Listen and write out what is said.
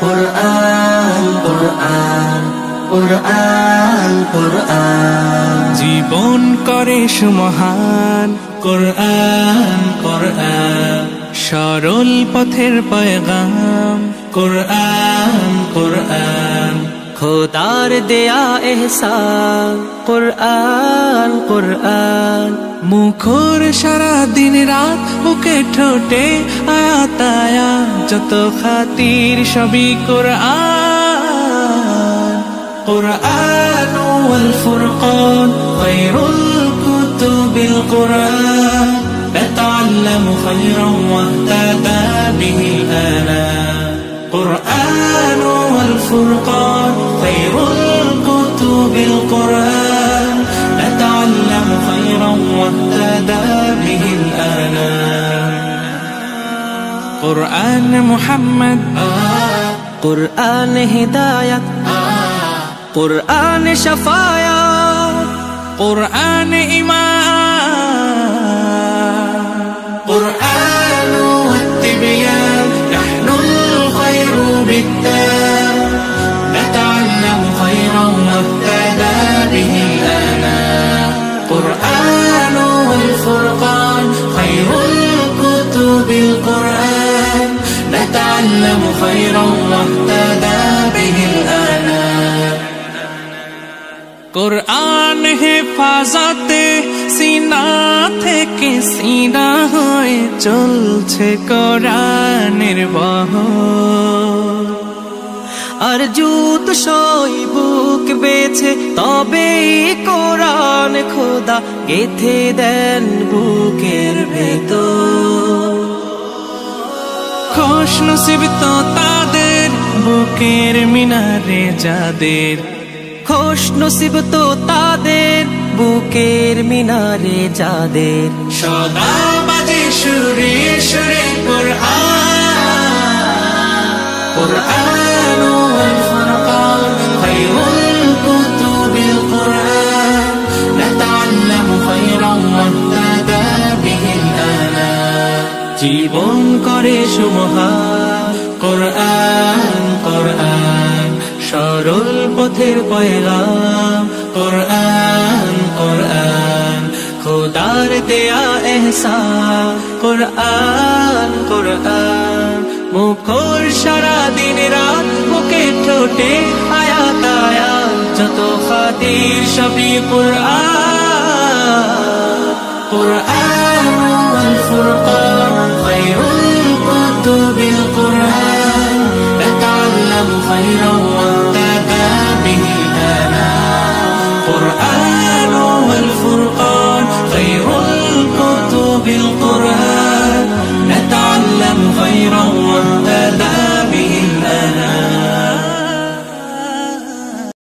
কুরআন কুরআন কুরআন কুরআন জীবন করে সুমহান কুরআন কুরআন সরল পথের পয়গাম কুরআন কুরআন খোদার দেয়া এহসান কুরআন কুরআন মুখর সারা দিন রাত বুকে ঠোঁটে আয়াত আয়াত যত খাতির সবই কুরআন কুরআন ওয়াল ফুরকান খায়রুল কুতুবিল কুরআন نتعلم خيرا واهتدى به الآنام قرآن والفرقان خير الكتب القرآن نتعلم خيرا واهتدى به الآنام قرآن محمد قرآن هداية قرآن شفايا قرآن إيمان قرآن والتبيان نحن الخير بالتام نتعلم خيرا واهتدى به الآنام قرآن والفرقان خير الكتب القرآن نتعلم خيرا واهتدى به الآنام قرآن হেফাজতে সিনা থেকে সিনা হয়ে চলছে কোরআনের বহর আর জুত সই বুক বেছে তবে কোরআন খোদা গেথে দেন বুকের ভেতর খুশ নসিব তো তাদের বুকের মিনারে যাদের খুশ নসিব তো তাদের বুকের মিনারে যাদের সদা বাজে সুরে সুরে কুরআন কুরআন ওয়াল ফুরকান খায়রুল কুতুবিল কুরআন নাতাআল্লামু খায়রান ওয়াহতাদা বিহিল আনাম জীবন করে সুমহান কুরআন কুরআন সরল পথের পয়গাম কুরআন কুরআন খোদার দেয়া এহসান কুরআন কুরআন মুখর সারা দিন রাত বুকে ঠোঁটে আয়াত আয়াত যত খাতির সবই কুরআন কুরআন ওয়াল ফুরকান খায়রুল কুতুবিল কুরআন نتعلم خيرا